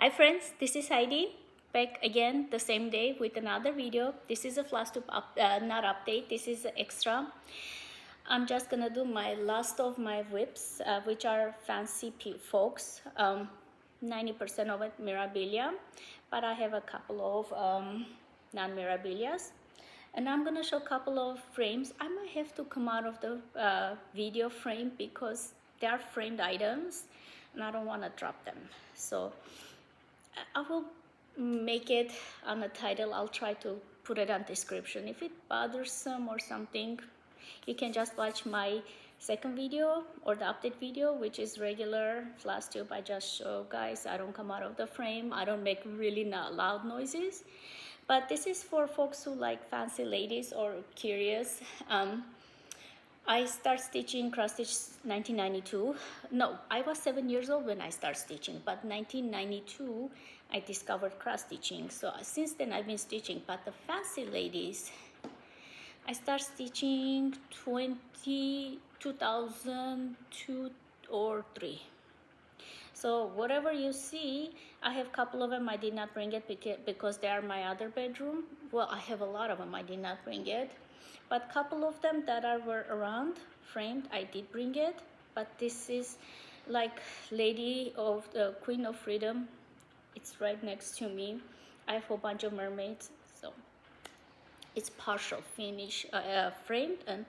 Hi friends, this is Heidi, back again the same day with another video. This is a Flosstube not update, this is extra. I'm just gonna do my last of my whips, which are fancy folks. 90% of it Mirabilia, but I have a couple of non-Mirabilias. And I'm gonna show a couple of frames. I might have to come out of the video frame because they are framed items and I don't wanna drop them. So I will make it on the title. I'll try to put it on description. If it bothers some or something, you can just watch my second video or the update video, which is regular Flosstube. I just show guys, I don't come out of the frame. I don't make really loud noises. But this is for folks who like fancy ladies or curious. I start stitching cross stitch 1992. No, I was 7 years old when I started stitching, but 1992 I discovered cross stitching. So since then I've been stitching, but the fancy ladies, I start stitching 2002 or 3. So whatever you see, I have a couple of them. I did not bring it because they are my other bedroom. Well, I have a lot of them. I did not bring it. But a couple of them that were around, framed, I did bring it. But this is like Lady of the Queen of Freedom. It's right next to me. I have a whole bunch of mermaids. So it's partial finish, framed, and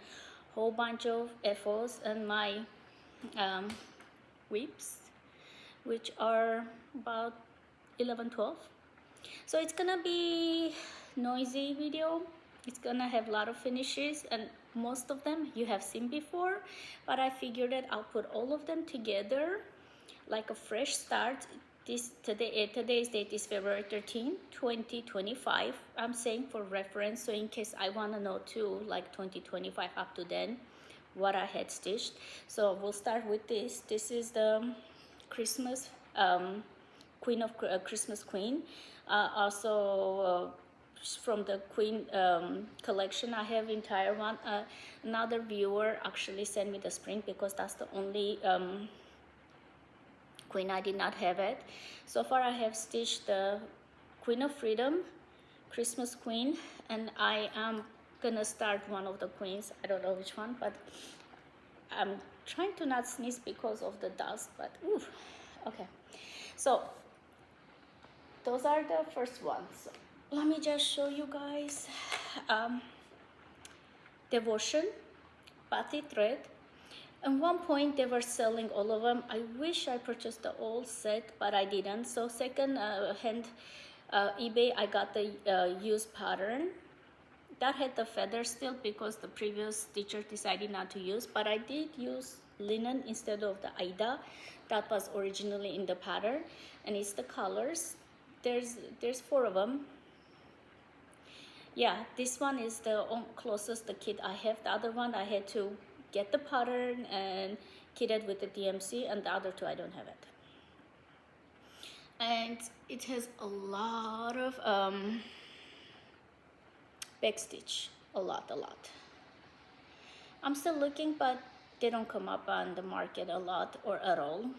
whole bunch of FOs and my whips, which are about 11, 12. So it's gonna be noisy video. It's gonna have a lot of finishes and most of them you have seen before, but I figured that I'll put all of them together like a fresh start. Today's date is February 13, 2025. I'm saying for reference, so in case I want to know too, like 2025 up to then, what I had stitched. So we'll start with this. This is the Christmas Queen of Christmas Queen. Also from the Queen collection, I have entire one. Another viewer actually sent me the spring because that's the only Queen I did not have it. So far I have stitched the Queen of Freedom, Christmas Queen, and I am gonna start one of the queens. I don't know which one, but I'm trying to not sneeze because of the dust, but oof. Okay, so those are the first ones. So let me just show you guys. Devotion, bothy thread. At one point they were selling all of them. I wish I purchased the old set, but I didn't. So second hand eBay, I got the used pattern that had the feather still because the previous teacher decided not to use, but I did use linen instead of the Aida that was originally in the pattern, and it's the colors. There's 4 of them. Yeah, this one is the closest the kit I have. The other one I had to get the pattern and kit it with the DMC, and the other 2 I don't have it. And it has a lot of back stitch, a lot. I'm still looking, but they don't come up on the market a lot or at all.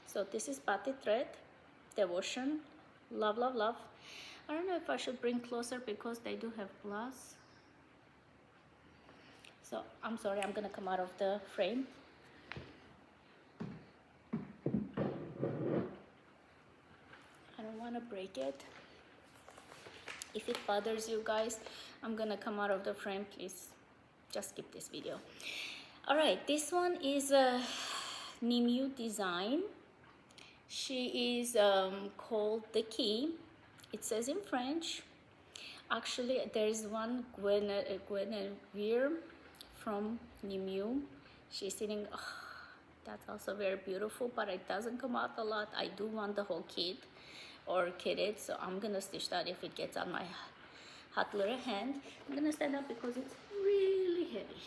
So this is bothy thread, Devotion, love. I don't know if I should bring closer because they do have glass. So I'm sorry, I'm gonna come out of the frame. I don't want to break it. If it bothers you guys, I'm gonna come out of the frame. Please just skip this video. All right, this one is a Nimue design. She is called The Key. It says in French. Actually, there is one Guinevere from Nimue. She's sitting, that's also very beautiful, but it doesn't come out a lot. I do want the whole kit or kitted, so I'm gonna stitch that if it gets on my hot little hand. I'm gonna stand up because it's really heavy.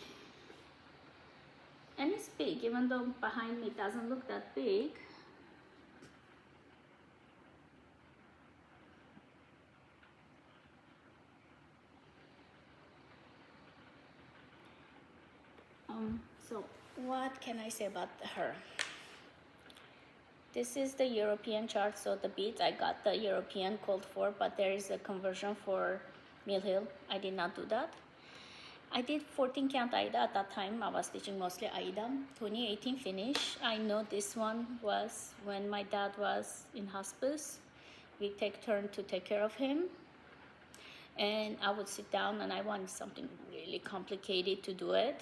And it's big, even though behind me it doesn't look that big. So what can I say about her? This is the European chart, so the beads I got the European called for, but there is a conversion for Mill Hill. I did not do that. I did 14 count Aida at that time. I was teaching mostly Aida. 2018 finish. I know this one was when my dad was in hospice. We take turn to take care of him. And I would sit down and I wanted something really complicated to do it.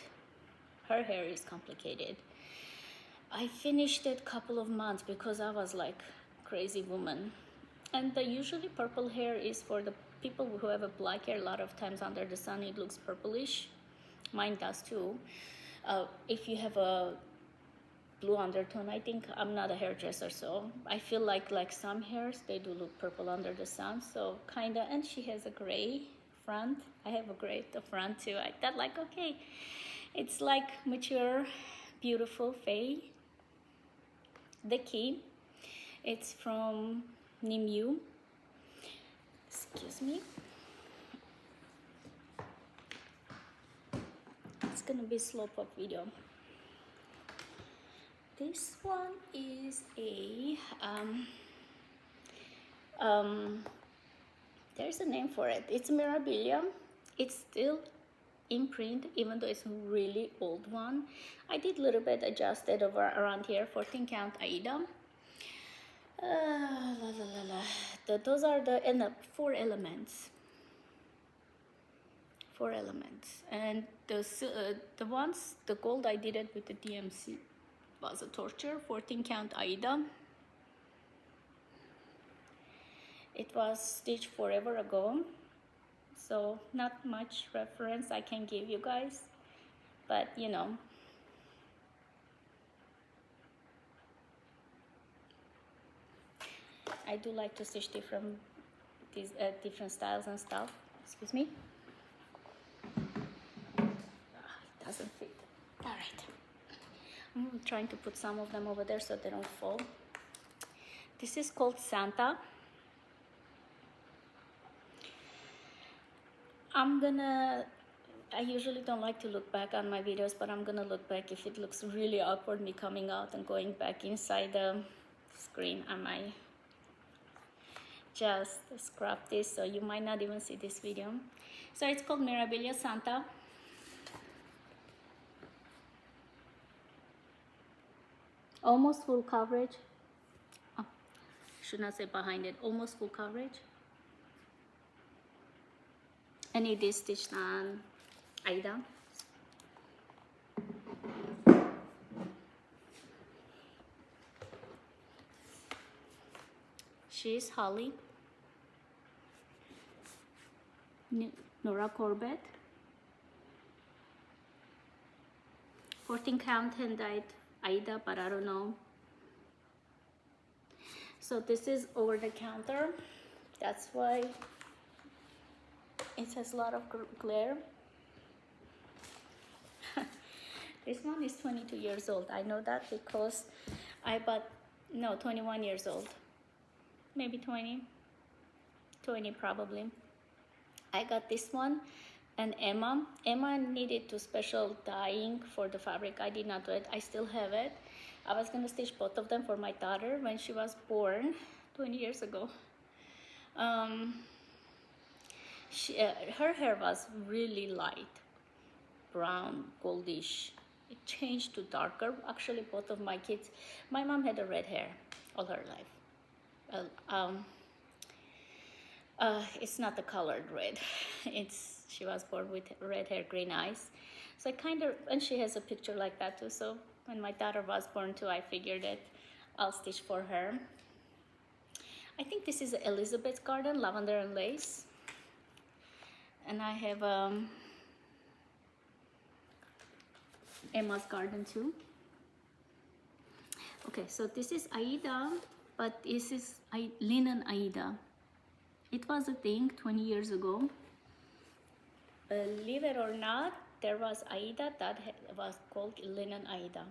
Her hair is complicated. I finished it a couple of months because I was like crazy woman. And the usually purple hair is for the people who have a black hair. A lot of times under the sun it looks purplish. Mine does too. If you have a blue undertone, I think I'm not a hairdresser, so I feel like some hairs, they do look purple under the sun. So kinda, and she has a gray front. I have a gray at the front too. I thought like, okay, it's like mature, beautiful fae. The key, it's from Nimue. Excuse me. It's gonna be slow pop video. This one is a there's a name for it. It's Mirabilia. It's still in print, even though it's a really old one. I did a little bit adjusted over around here. 14 count Aida. Those are the 4 elements. 4 elements, and the ones, the gold I did it with the DMC was a torture. 14 count Aida. It was stitched forever ago, so not much reference I can give you guys, but you know, I do like to stitch different styles and stuff. Excuse me. It doesn't fit. All right. I'm trying to put some of them over there so they don't fall. This is called Santa. I usually don't like to look back on my videos, but I'm gonna look back. If it looks really awkward, me coming out and going back inside the screen, I might just scrap this, so you might not even see this video. So it's called Mirabilia Santa. Almost full coverage. Oh, should not say behind it. Almost full coverage. And it is stitched on Aida. She is Holly. Nora Corbett. 14 count hand dyed Aida, but I don't know. So this is over the counter. That's why it has a lot of glare. This one is 22 years old. I know that because I bought, no, 21 years old. Maybe 20 probably. I got this one. And Emma needed to special dyeing for the fabric. I did not do it. I still have it. I was gonna stitch both of them for my daughter when she was born 20 years ago. Her hair was really light, brown, goldish. It changed to darker. Actually, both of my kids, my mom had a red hair all her life. It's not the colored red. She was born with red hair, green eyes. So I kind of, and she has a picture like that too. So when my daughter was born too, I figured that I'll stitch for her. I think this is Elizabeth's Garden, lavender and lace. And I have Emma's Garden too. Okay, so this is Aida, but this is linen Aida. It was a thing 20 years ago. Believe it or not, there was Aida that was called linen Aida.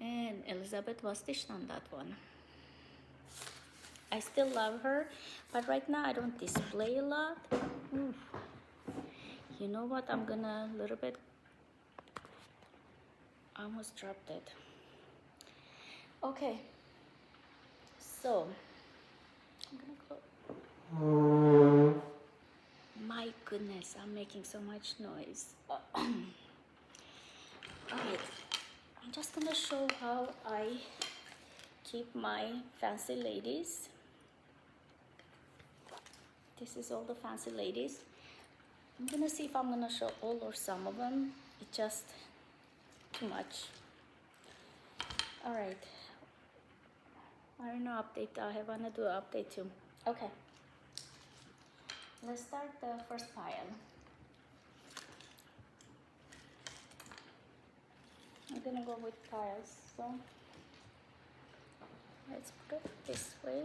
And Elizabeth was stitched on that one. I still love her, but right now I don't display a lot. Oof. You know what, I'm gonna a little bit, I almost dropped it. Okay, So I'm gonna close. My goodness, I'm making so much noise. Alright, I'm just gonna show how I keep my fancy ladies. This is all the fancy ladies. I'm gonna see if I'm gonna show all or some of them. It's just too much. Alright, I don't know update. I wanna do an update too. Okay, let's start the first pile. I'm gonna go with piles, so let's put it this way.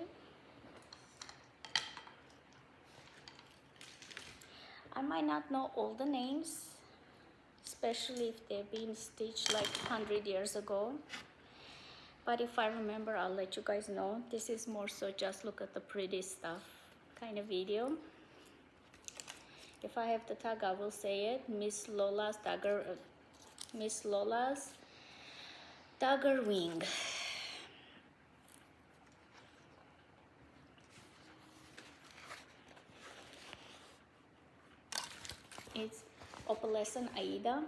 I might not know all the names, especially if they've been stitched like 100 years ago. But if I remember, I'll let you guys know. This is more so just look at the pretty stuff kind of video. If I have the tag, I will say it. Miss Lola's Dagger Wing. It's Opalescent Aida.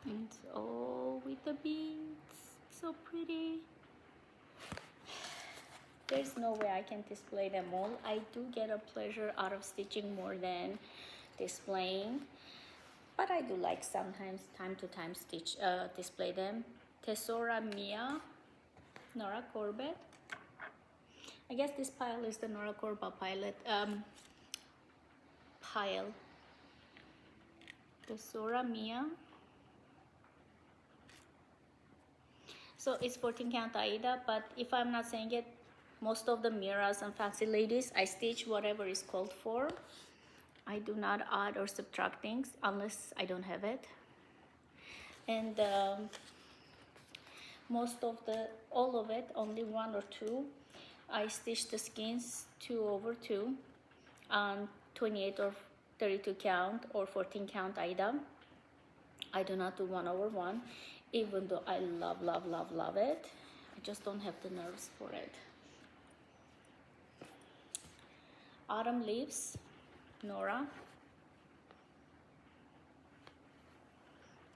And all with the beads. So pretty. There's no way I can display them all. I do get a pleasure out of stitching more than displaying. But I do like sometimes, time to time, display them. Tesora Mia, Nora Corbett. I guess this pile is the Nora Corbett pile. Tesora Mia. So it's 14 count Aida, but if I'm not saying it, most of the Miras and fancy ladies, I stitch whatever is called for. I do not add or subtract things unless I don't have it. And all of it, only 1 or 2, I stitch the skins 2/2 on 28 or 32 count or 14 count Aida. I do not do 1/1, even though I love, love, love, love it. I just don't have the nerves for it. Autumn Leaves, Nora.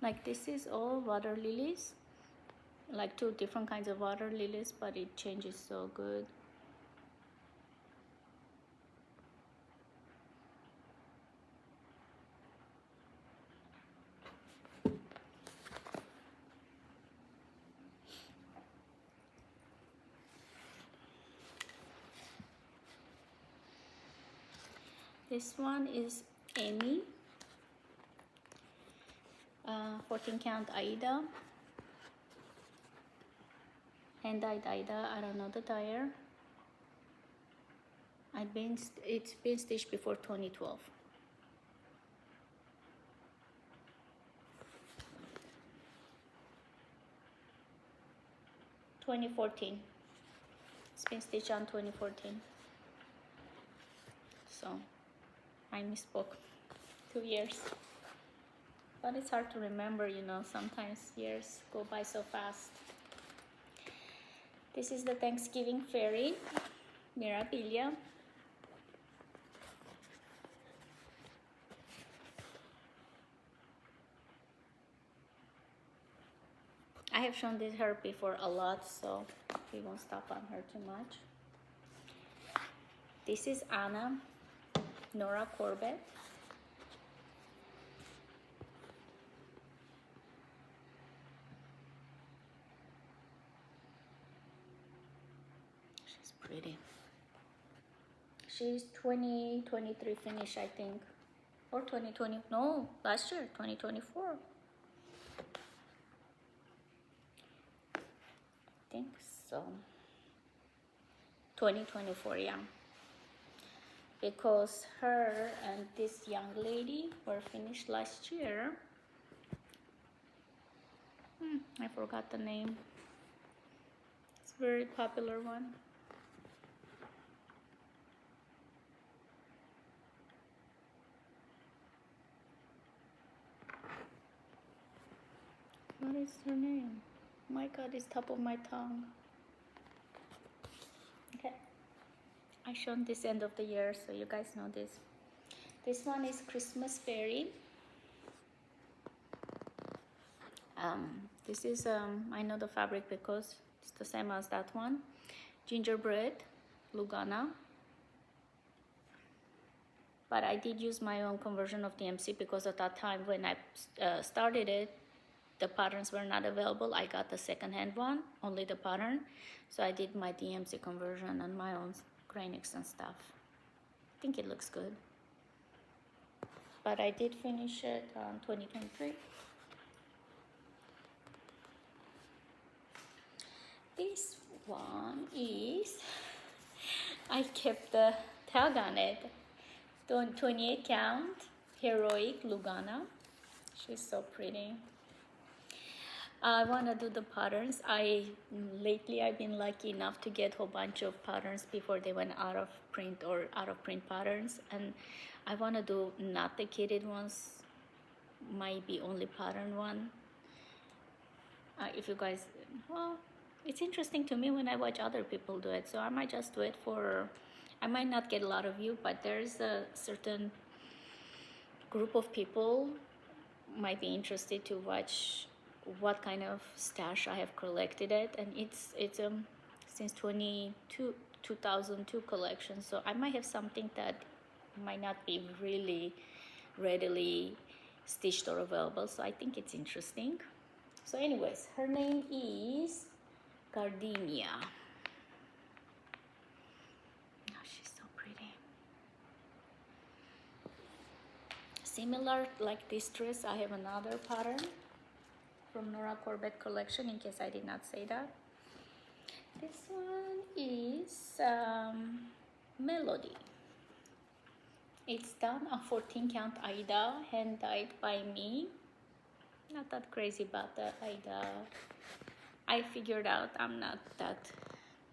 Like this is all water lilies, like 2 different kinds of water lilies, but it changes so good. This one is Amy, 14 count Aida, hand dyed Aida. I don't know the dyer. It's been stitched before 2012. It's been stitched on 2014. So I misspoke. 2 years. But it's hard to remember, you know, sometimes years go by so fast. This is the Thanksgiving Fairy, Mirabilia. I have shown her before a lot, so we won't stop on her too much. This is Anna, Nora Corbett. She's pretty. She's 2023 finish, I think. Or 2020, no, last year, 2024. I think so. 2024, yeah. Because her and this young lady were finished last year. I forgot the name. It's a very popular one. What is her name? My God, it's top of my tongue. Okay, I shown this end of the year, so you guys know this. This one is Christmas Berry. This is I know the fabric because it's the same as that one. Gingerbread, Lugana. But I did use my own conversion of DMC because at that time when I started it, the patterns were not available. I got the second-hand one, only the pattern. So I did my DMC conversion and my own grainics and stuff. I think it looks good. But I did finish it on 2023. This one is, I kept the tag on it. 28 count, Heroic Lugana. She's so pretty. I want to do the patterns. Lately I've been lucky enough to get a whole bunch of patterns before they went out of print or out of print patterns, and I want to do not the kitted ones, might be only pattern one. If you guys, well, it's interesting to me when I watch other people do it, so I might just do it for, I might not get a lot of views, but there's a certain group of people might be interested to watch what kind of stash I have collected it, and it's since 2002 collection, so I might have something that might not be really readily stitched or available, so I think it's interesting. So anyways, her name is Gardenia. Oh, she's so pretty. Similar like this dress, I have another pattern from Nora Corbett collection, in case I did not say that. This one is Melody. It's done on 14 count Aida, hand dyed by me. Not that crazy about the Aida. I figured out I'm not that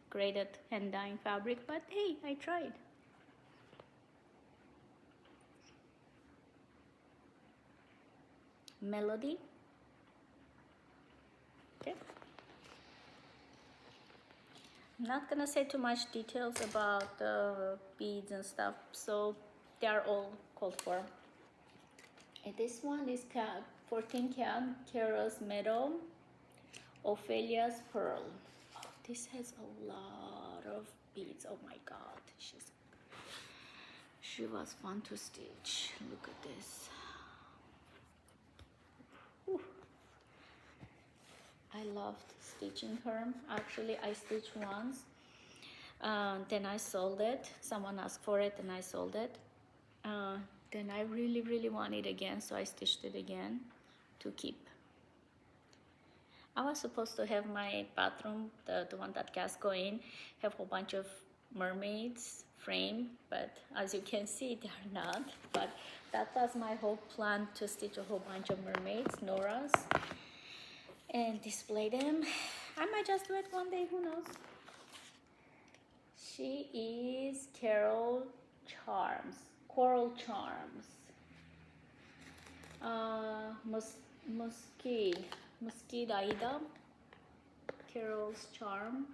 great at hand dyeing fabric, but hey, I tried. Melody. Okay. I'm not gonna say too much details about the beads and stuff, so they are all called for. And this one is 14 count Carol's Meadow, Ophelia's Pearl. Oh, this has a lot of beads. Oh my God, she was fun to stitch. Look at this. Whew. I loved stitching her. Actually, I stitched once, then I sold it. Someone asked for it and I sold it. Then I really wanted it again, so I stitched it again to keep. I was supposed to have my bathroom, the one that gas go in, have a whole bunch of mermaids framed, but as you can see, they are not. But that was my whole plan, to stitch a whole bunch of mermaids, Nora's, and display them. I might just do it one day, who knows. She is Coral Charms. Musky Aida, Coral Charms.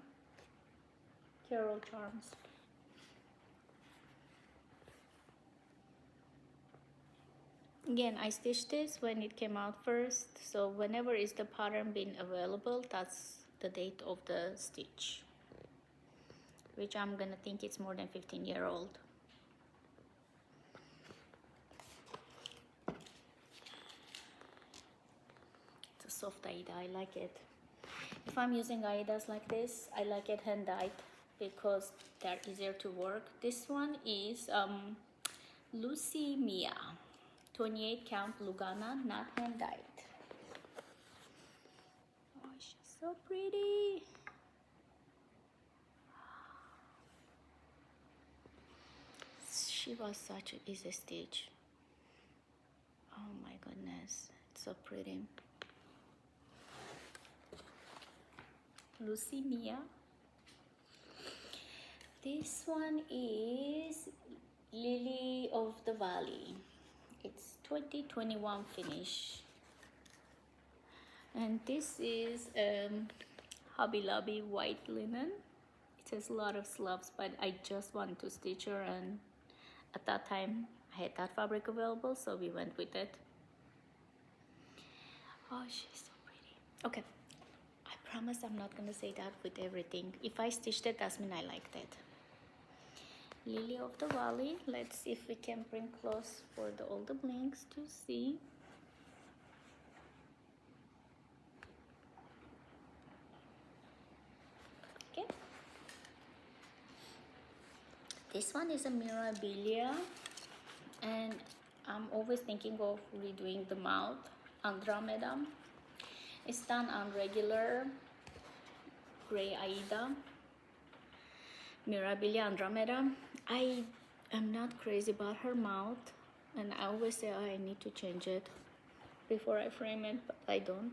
Again, I stitched this when it came out first, so whenever is the pattern being available, that's the date of the stitch, which I'm gonna think it's more than 15-year-old. It's a soft Aida, I like it. If I'm using Aidas like this, I like it hand dyed because they're easier to work. This one is Lucy Mia, 28 count Lugana, not hand dyed. Oh, she's so pretty. She was such an easy stitch. Oh my goodness, it's so pretty. Lucy Mia. This one is Lily of the Valley. It's 2021 finish. And this is Hobby Lobby white linen. It has a lot of slubs, but I just wanted to stitch her, and at that time I had that fabric available, so we went with it. Oh, she's so pretty. Okay, I promise I'm not gonna say that with everything. If I stitched it, that means I liked it. Lily of the Valley. Let's see if we can bring close for all the blinks to see. Okay. This one is a Mirabilia, and I'm always thinking of redoing the mouth. Andromeda. It's done on regular gray Aida. Mirabilia Andromeda. I am not crazy about her mouth, and I always say, oh, I need to change it before I frame it, but I don't.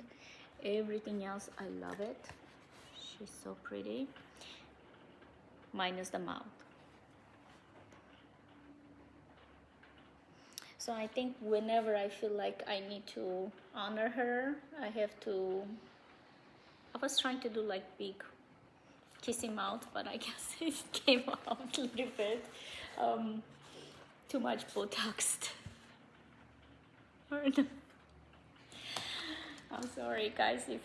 Everything else, I love it. She's so pretty, minus the mouth. So I think whenever I feel like I need to honor her, I was trying to do like big kissy mouth, but I guess it came out a little bit too much Botoxed. I'm sorry guys, if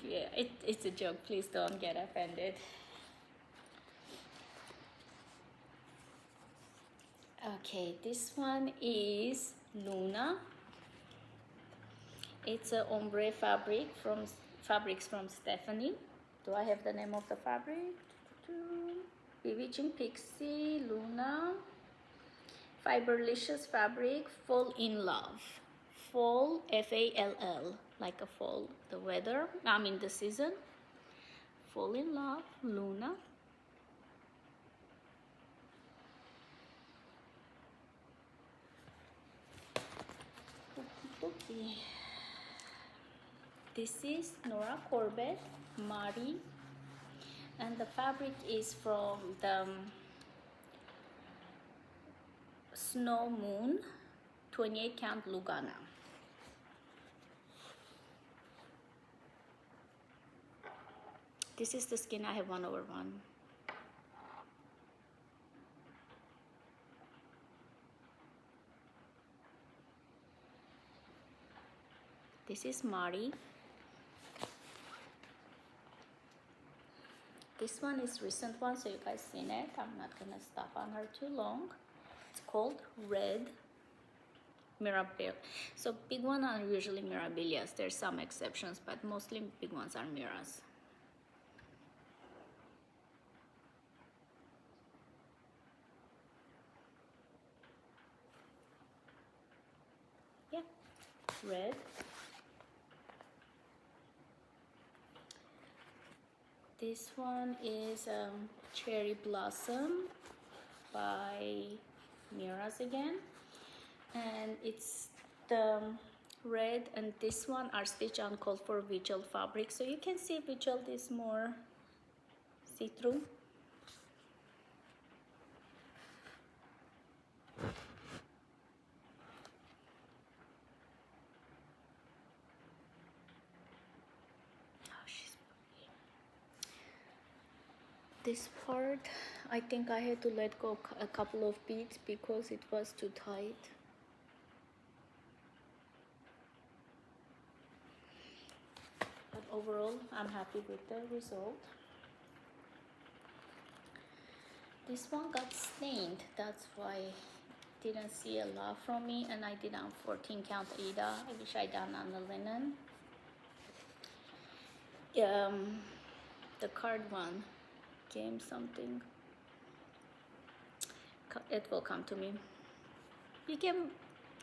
it's a joke, please don't get offended. Okay, this one is Luna. It's a ombre fabrics from Stephanie. Do I have the name of the fabric? Bewitching Pixie, Luna. Fiberlicious fabric, Fall in Love. Fall, F-A-L-L, like a fall, the weather, I mean the season. Fall in Love, Luna. Okay. This is Nora Corbett, Mari, and the fabric is from the Snow Moon 28 count Lugana. This is the skin. I have 1/1. This is Mari. This one is recent one, so you guys seen it. I'm not gonna stop on her too long. It's called Red Mirabilia. So big ones are usually Mirabilias. There's some exceptions, but mostly big ones are Miras. Yeah, red. This one is Cherry Blossom by Miras again, and it's the red and this one are stitched on called for Vigil fabric, so you can see Vigil is more see-through. This part, I think I had to let go a couple of beads because it was too tight. But overall, I'm happy with the result. This one got stained, that's why didn't see a lot from me, and I did on 14 count Aida. I wish I done on the linen. The card one came something. It will come to me. You can,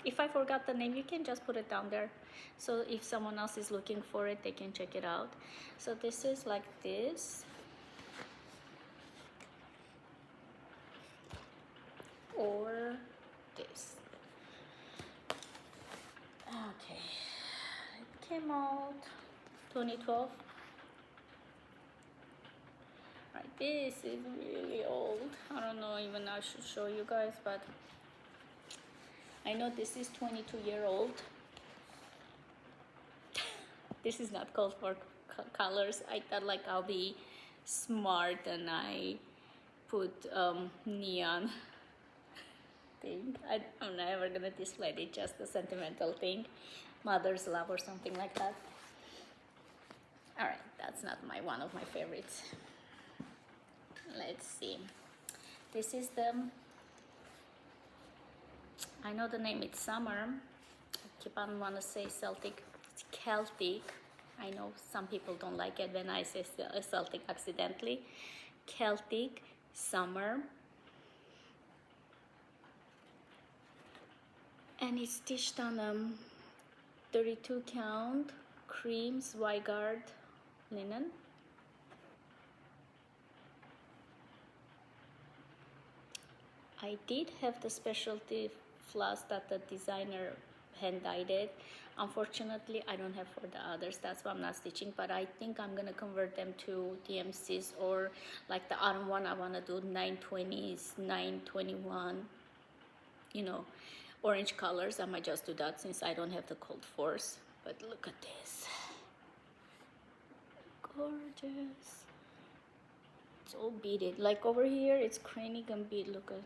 if I forgot the name, you can just put it down there, so if someone else is looking for it, they can check it out. So this is like this, or this. Okay, it came out 2012. Right, this is really old. I don't know even I should show you guys, but I know this is 22-year-old. this is not called for colors. I thought like I'll be smart and I put neon thing. I'm never gonna display it, just a sentimental thing, mother's love or something like that. All right, that's not one of my favorites. Let's see. This is the, I know the name, it's summer. I keep on want to say Celtic. It's Celtic. I know some people don't like it when I say Celtic accidentally. Celtic summer. And it's stitched on 32 count cream Zweigart linen. I did have the specialty floss that the designer hand dyed it. Unfortunately, I don't have for the others. That's why I'm not stitching, but I think I'm gonna convert them to DMCs, or like the autumn one, I wanna do 920s, 921, you know, orange colors. I might just do that since I don't have the cold force. But look at this. Gorgeous. It's all beaded. Like over here, it's craning and bead. Look at.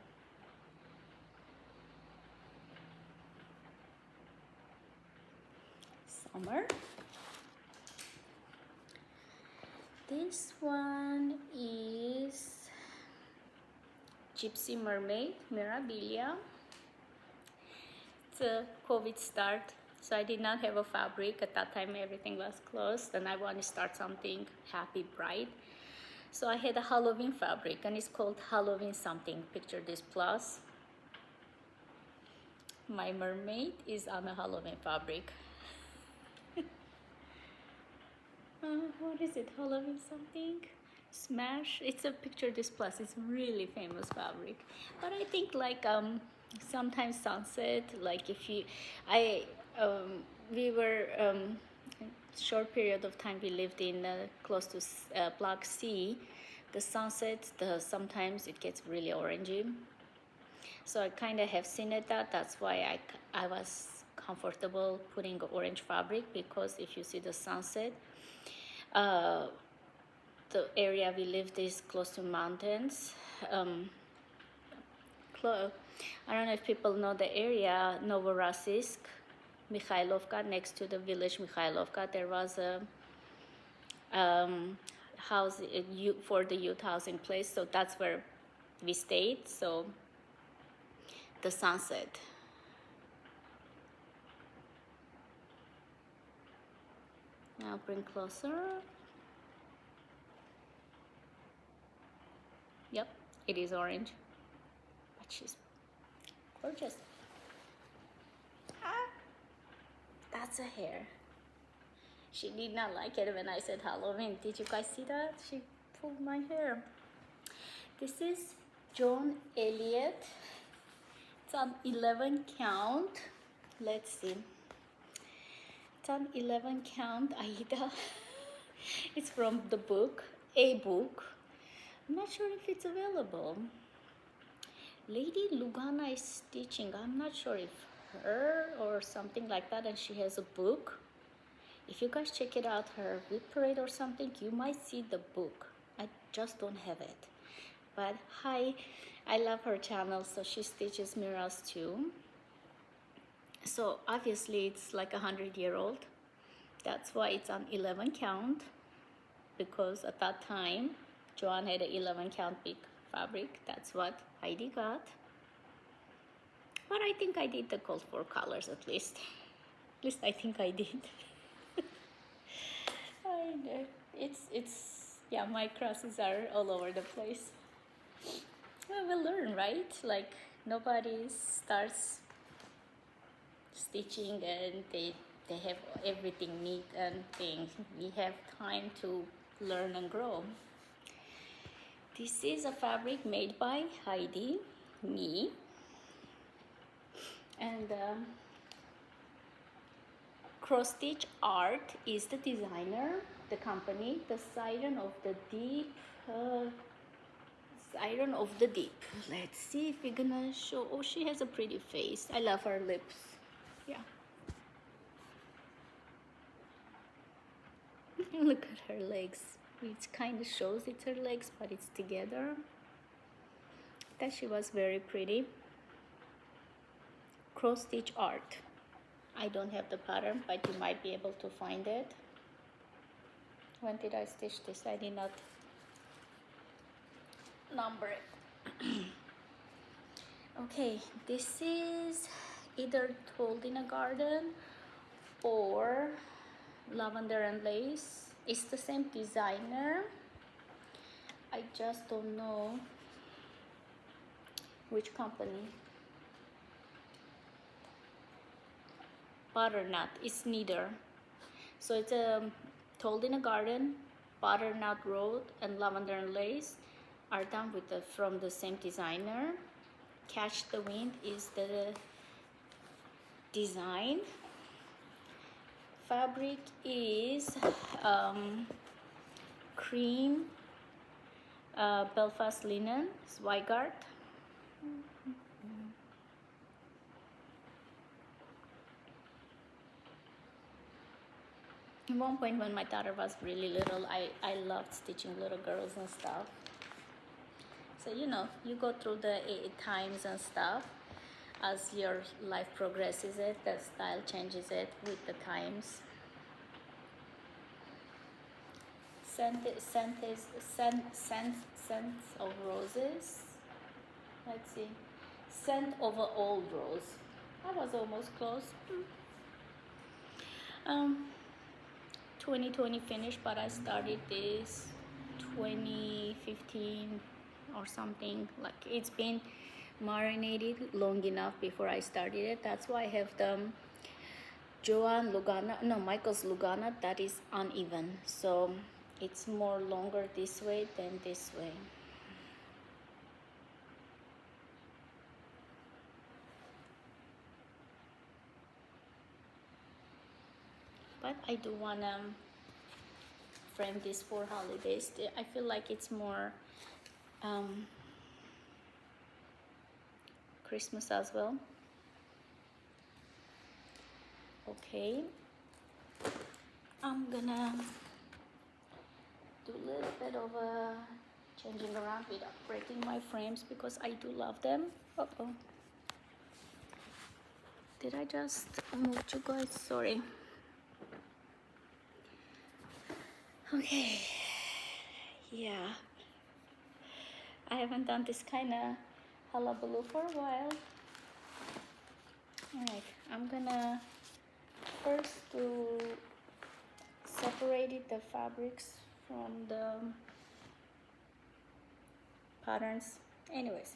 Summer. This one is Gypsy Mermaid, Mirabilia. It's a COVID start, so I did not have a fabric. At that time, everything was closed, and I want to start something happy, bright. So I had a Halloween fabric, and it's called Halloween something. Picture this plus. My mermaid is on a Halloween fabric. What is it? Halloween something? Smash. It's a picture this plus. It's really famous fabric. But I think like sometimes sunset. Like if you, we were short period of time we lived in close to Black Sea. The sunset, sometimes it gets really orangey. So I kind of have seen it that's why I was comfortable putting orange fabric, because if you see the sunset, the area we lived is close to mountains. I don't know if people know the area, Novorossiysk, Mikhailovka, next to the village Mikhailovka, there was a house for the youth housing place, so that's where we stayed. So the sunset. Now bring closer. Yep, it is orange, but she's gorgeous. Ah, that's a hair. She did not like it when I said Halloween. Did you guys see that? She pulled my hair. This is John Elliott. It's on 11 count. Let's see. It's on 11 count Aida. It's from the book, a book. I'm not sure if it's available. Lady Lugana is stitching. I'm not sure if her or something like that, and she has a book. If you guys check it out, her Whip Parade or something, you might see the book. I just don't have it. But hi, I love her channel. So she stitches mirrors too. So obviously it's like 100-year-old. That's why it's on 11 count, because at that time Joanne had an 11 count big fabric. That's what Heidi got. But I think I did the called for colors at least. At least I think I did. I know. It's yeah, my crosses are all over the place. Well, we'll learn, right? Like nobody starts stitching and they have everything neat and things. We have time to learn and grow. This is a fabric made by Heidi, me, and Cross Stitch Art is the designer, the company. The Siren of the Deep. Siren of the Deep. Let's see if we're gonna show. Oh, she has a pretty face. I love her lips. Yeah. Look at her legs. It kind of shows it's her legs, but it's together. That she was very pretty. Cross stitch art. I don't have the pattern, but you might be able to find it. When did I stitch this? I did not number it. Okay, this is either Told in a Garden or Lavender and Lace. It's the same designer. I just don't know which company. Butternut. It's neither. So it's Told in a Garden, Butternut Road, and Lavender and Lace are done with from the same designer. Catch the Wind is the design. Fabric is cream Belfast linen, Zweigart. At one point when my daughter was really little, I loved stitching little girls and stuff. So you know, you go through the times and stuff. As your life progresses, the style changes with the times. Scents of Roses. Let's see. Scent of an Old Rose. That was almost close. 2020 finished, but I started this 2015 or something. Like, it's been marinated long enough before I started it. That's why I have the Michael's Lugana that is uneven, so it's more longer this way than this way. But I do want to frame this for holidays. I feel like it's more Christmas as well. Okay, I'm gonna do a little bit of changing around without breaking my frames because I do love them. Uh-oh. Did I just move you guys? Sorry. Okay, yeah, I haven't done this kind of hullabaloo for a while. All right, I'm gonna first do separated the fabrics from the patterns. Anyways,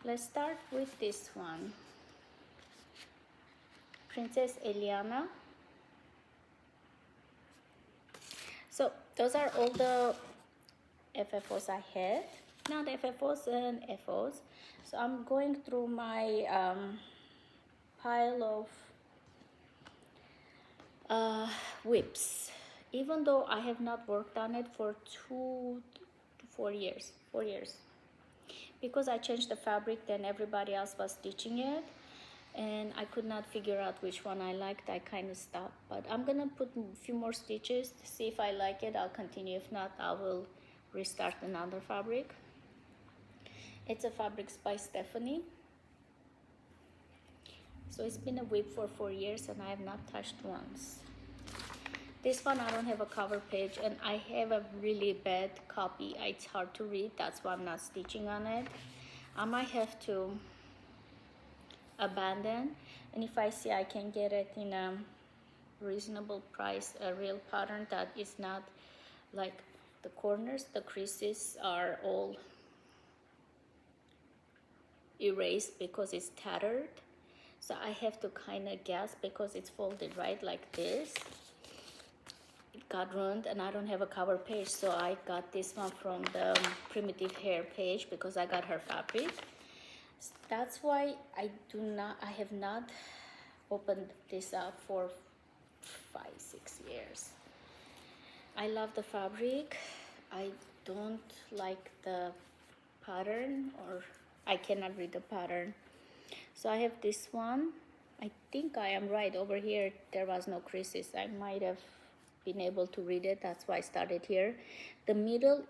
let's start with this one, Princess Eliana. So those are all the FFOs I had, not FFOs and FOs. So I'm going through my pile of whips, even though I have not worked on it for 2 to 4 years, because I changed the fabric, then everybody else was stitching it, and I could not figure out which one I liked. I kind of stopped, but I'm gonna put a few more stitches to see if I like it. I'll continue. If not, I will restart another fabric. It's a Fabrics by Stephanie. So it's been a whip for 4 years and I have not touched once. This one I don't have a cover page and I have a really bad copy. It's hard to read, that's why I'm not stitching on it. I might have to abandon, and if I see I can get it in a reasonable price, a real pattern that is not like the corners, the creases are all erased because it's tattered. So I have to kind of guess because it's folded right like this. It got ruined and I don't have a cover page, so I got this one from the Primitive Hair page because I got her fabric. That's why I have not opened this up for 5-6 years. I love the fabric. I don't like the pattern, or I cannot read the pattern. So I have this one. I think I am right. Over here there was no creases. I might have been able to read it. That's why I started here. The middle,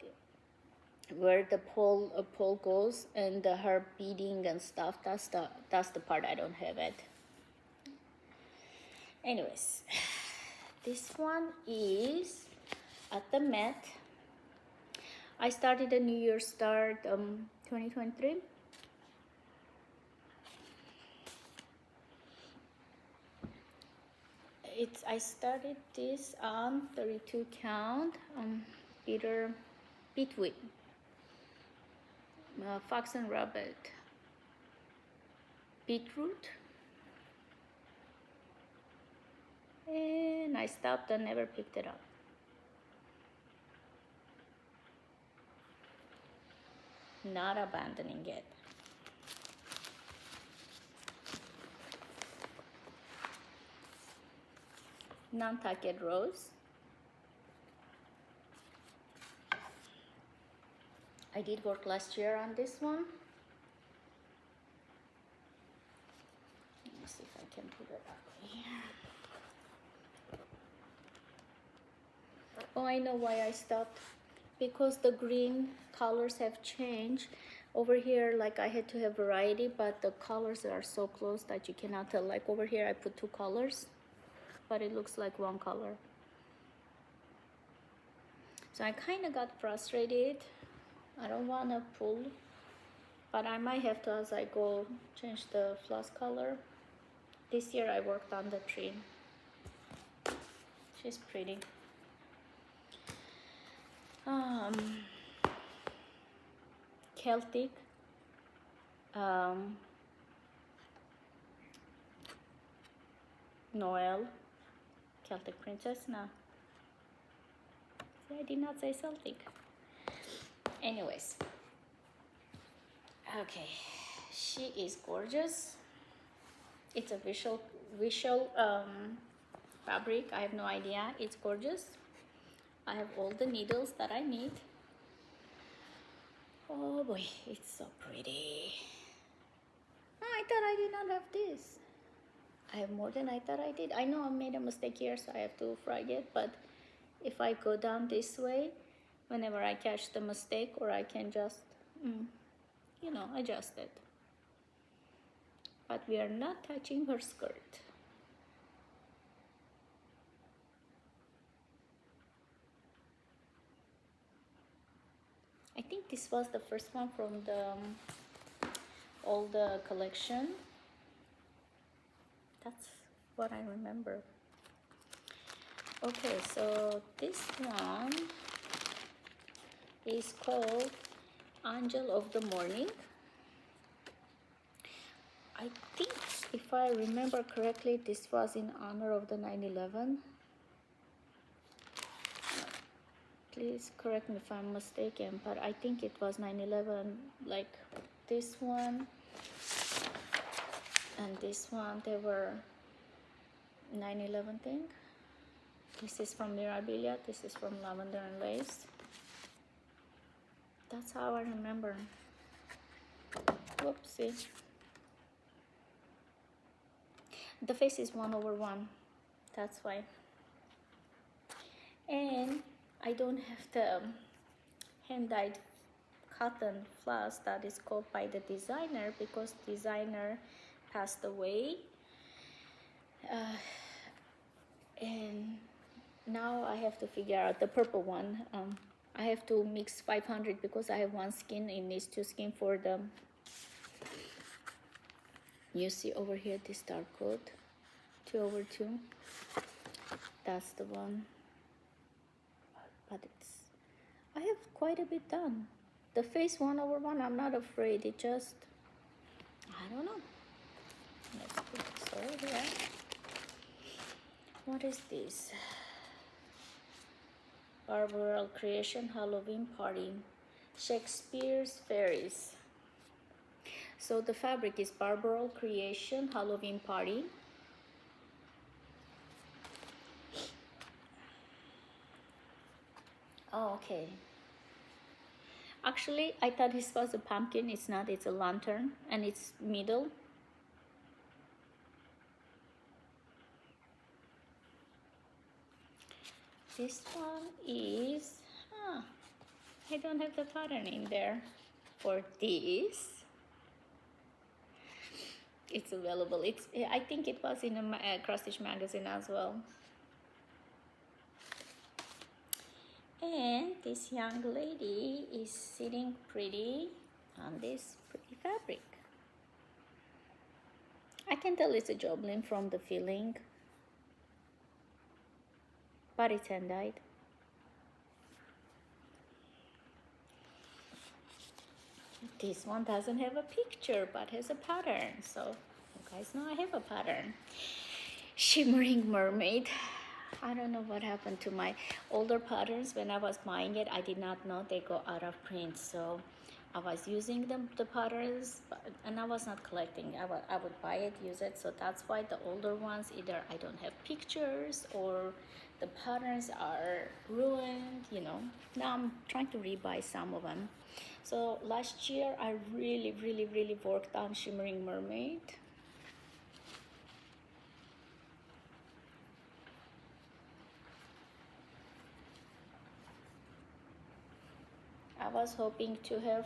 where the pole goes, and her beading and stuff, that's the part I don't have it. Anyways, this one is at the Met. I started a New Year start 2023. I started this on 32 count beetroot, fox and rabbit, beetroot, and I stopped and never picked it up. Not abandoning it. Nantucket rose. I did work last year on this one. Let me see if I can put it up here. Oh, I know why I stopped. Because the green colors have changed. Over here, like I had to have variety, but the colors are so close that you cannot tell. Like over here, I put 2 colors, but it looks like 1 color. So I kind of got frustrated. I don't want to pull, but I might have to, as I go, change the floss color. This year I worked on the tree. She's pretty. Celtic, Noel, Celtic princess. No, see, I did not say Celtic. Anyways, okay, she is gorgeous. It's a visual fabric. I have no idea. It's gorgeous. I have all the needles that I need. Oh boy, it's so pretty. Oh, I thought I did not have this. I have more than I thought I did. I know I made a mistake here, so I have to fry it, but if I go down this way, whenever I catch the mistake, or I can just, you know, adjust it. But we are not touching her skirt. I think this was the first one from the all the collection. That's what I remember. Okay, so this one is called Angel of the Morning. I think, if I remember correctly, this was in honor of the 9/11. Please correct me if I'm mistaken, but I think it was 9/11, like this one and this one, they were 9/11 thing. This is from Mirabilia, this is from Lavender and Lace. That's how I remember. Whoopsie. The face is 1/1, that's why. And I don't have the hand-dyed cotton floss that is called by the designer, because designer passed away. And now I have to figure out the purple one. I have to mix 500 because I have 1 skein. It needs 2 skein for the, you see over here this dark coat, 2/2. That's the one. But I have quite a bit done. The face 1/1, I'm not afraid. It just, I don't know. Let's put this over here. What is this? Barbaral Creation Halloween Party. Shakespeare's Fairies. So the fabric is Barbaral Creation Halloween Party. Oh, okay. Actually, I thought this was a pumpkin. It's not. It's a lantern, and it's middle. This one is, I don't have the pattern in there for this. It's available. I think it was in a cross stitch magazine as well. And this young lady is sitting pretty on this pretty fabric. I can tell it's a Joblin from the feeling, but it's hand-dyed. This one doesn't have a picture but has a pattern, so you guys know I have a pattern. Shimmering Mermaid. I don't know what happened to my older patterns. When I was buying it, I did not know they go out of print, so I was using the patterns, and I was not collecting. I would buy it, use it, so that's why the older ones, either I don't have pictures or the patterns are ruined, you know. Now I'm trying to rebuy some of them. So last year I really worked on Shimmering Mermaid. I was hoping to have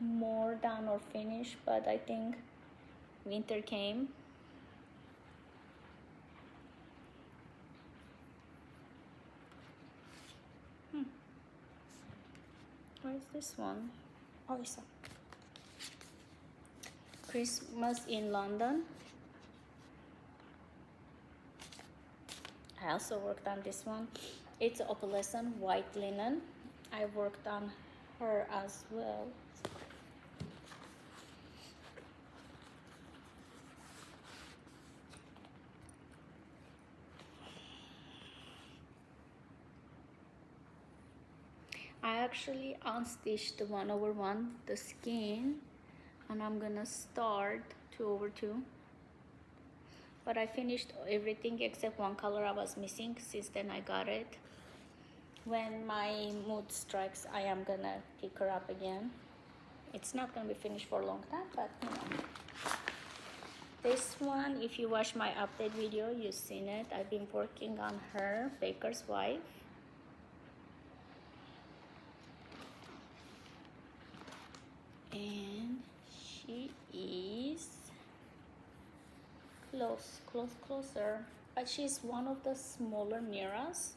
more done or finished, but I think winter came. Where's this one? Oh, it's Christmas in London. I also worked on this one. It's opalescent white linen. I worked on her as well. I actually unstitched the 1/1, the skin, and I'm gonna start 2/2. But I finished everything except one color I was missing. Since then I got it. When my mood strikes, I am gonna pick her up again. It's not gonna be finished for a long time, but you know. This one, if you watch my update video, you've seen it. I've been working on her, Baker's Wife. And she is closer, but she's one of the smaller Miras.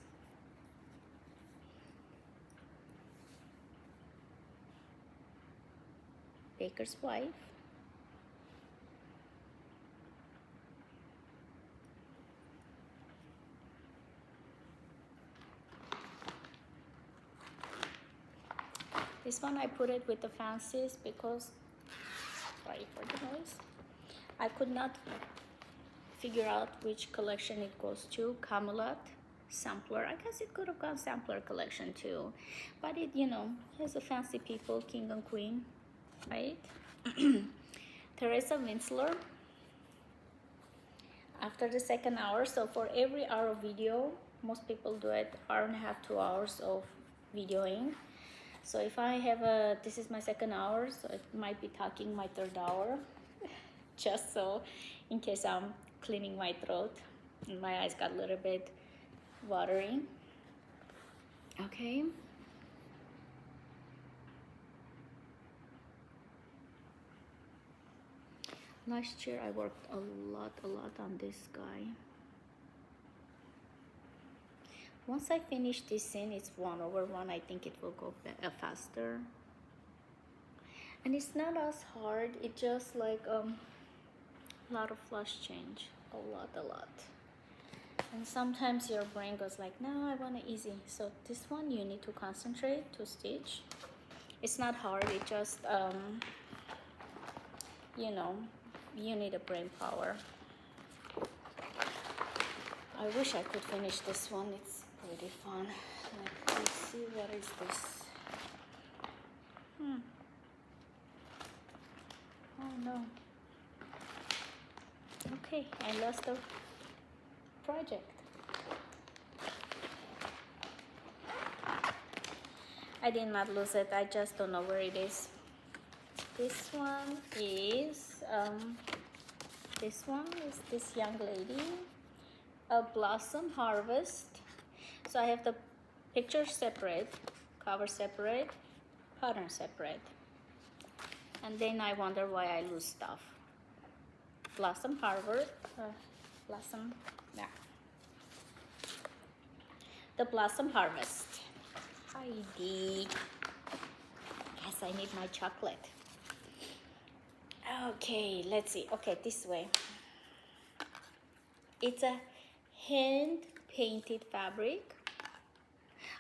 Baker's Wife. This one I put it with the fancies because, sorry for the noise, I could not figure out which collection it goes to. Camelot, Sampler. I guess it could have gone Sampler collection too, but it, you know, has a fancy people, king and queen, right? Teresa Winsler. After the second hour, so for every hour of video, most people do it 1.5 to 2 hours of videoing. So if I have this is my second hour, so it might be talking my third hour, just so in case I'm cleaning my throat and my eyes got a little bit watery. Okay. Last year I worked a lot on this guy. Once I finish this scene, it's 1/1. I think it will go faster. And it's not as hard. It's just like a lot of flush change. A lot. And sometimes your brain goes like, no, I want it easy. So this one you need to concentrate to stitch. It's not hard. It just, you know, you need a brain power. I wish I could finish this one. It's pretty fun. Like, let's see, what is this? Oh no. Okay, I lost the project. I did not lose it. I just don't know where it is. This one is this young lady, a Blossom Harvest. So I have the picture separate, cover separate, pattern separate. And then I wonder why I lose stuff. Blossom Harvard, Blossom, yeah. The Blossom Harvest. Heidi. Yes, I need my chocolate. Okay, let's see. Okay, this way. It's a hand painted fabric.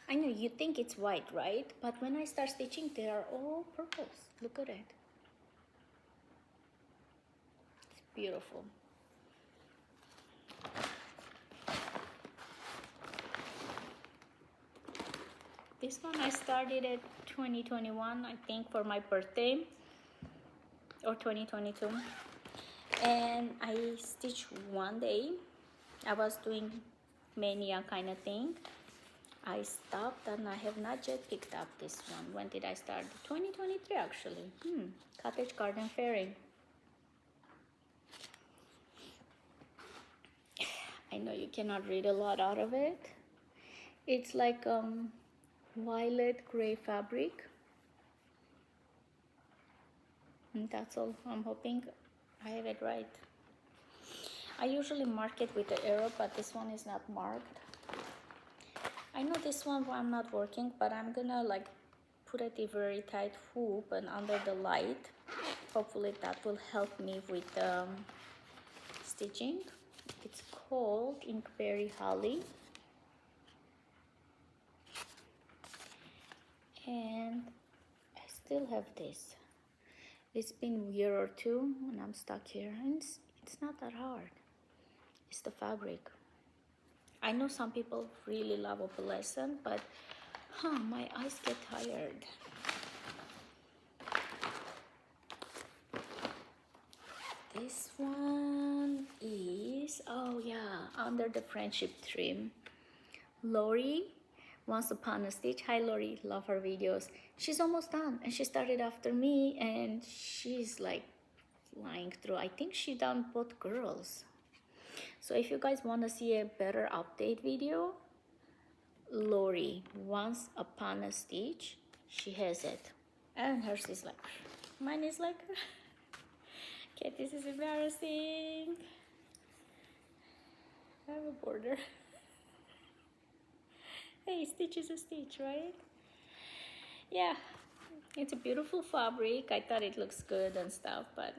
I know you think it's white, right? But when I start stitching, they are all purples. Look at it. It's beautiful. This one I started at 2021, I think, for my birthday, or 2022. And I stitched one day. I was doing mania kind of thing. I stopped and I have not yet picked up this one. When did I start? 2023 actually. Cottage Garden Fairy. I know you cannot read a lot out of it. It's like violet gray fabric. And that's all. I'm hoping I have it right. I usually mark it with the arrow, but this one is not marked. I know this one I'm not working, but I'm gonna like put it a very tight hoop and under the light. Hopefully that will help me with stitching. It's called Inkberry Holly. And I still have this. It's been a year or two and I'm stuck here, and it's not that hard. It's the fabric. I know some people really love opalescent, but my eyes get tired. This one is, oh yeah, Under the Friendship Trim. Lori, Once Upon a Stitch. Hi Lori, love her videos. She's almost done and she started after me and she's like flying through. I think she done both girls. So if you guys want to see a better update video, Lori, Once Upon a Stitch, she has it. And hers is like, mine is like, okay, this is embarrassing. I have a border. Hey, stitch is a stitch, right? Yeah, it's a beautiful fabric. I thought it looks good and stuff, but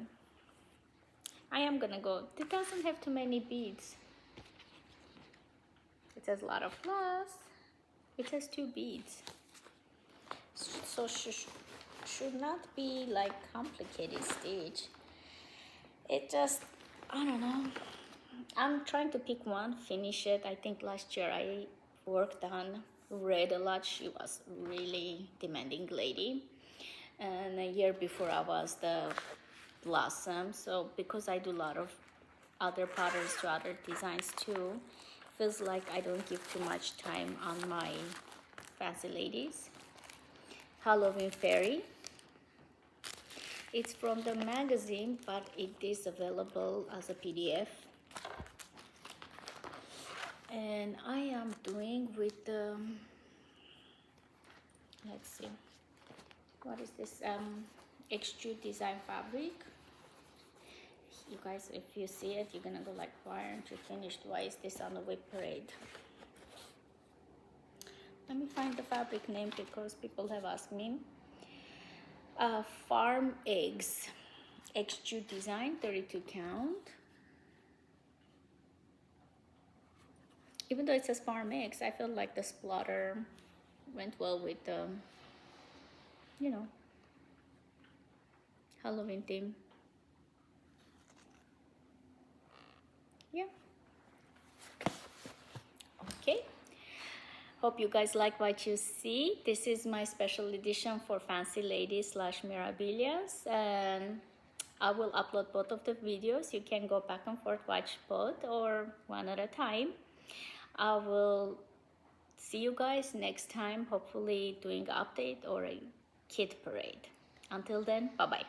I am gonna go. It doesn't have too many beads. It has a lot of floss. It has 2 beads. So should not be like complicated stitch. It just, I don't know. I'm trying to pick one, finish it. I think last year I worked on Red a lot. She was really demanding lady. And a year before I was the Blossom. So because I do a lot of other patterns to other designs too, feels like I don't give too much time on my Fancy Ladies. Halloween Fairy. It's from the magazine, but it is available as a PDF. And I am doing with the, let's see, what is this, extrude design fabric. You guys, if you see it, you're gonna go like, why aren't you finished? Why is this on the whip parade? Let me find the fabric name because people have asked me. Farm Eggs, extrude design, 32 count. Even though it says Farm Eggs, I feel like the splatter went well with the, you know, Halloween theme. Yeah. Okay. Hope you guys like what you see. This is my special edition for Fancy Ladies / Mirabilias, and I will upload both of the videos. You can go back and forth, watch both or one at a time. I will see you guys next time, hopefully doing an update or a kit parade. Until then, bye-bye.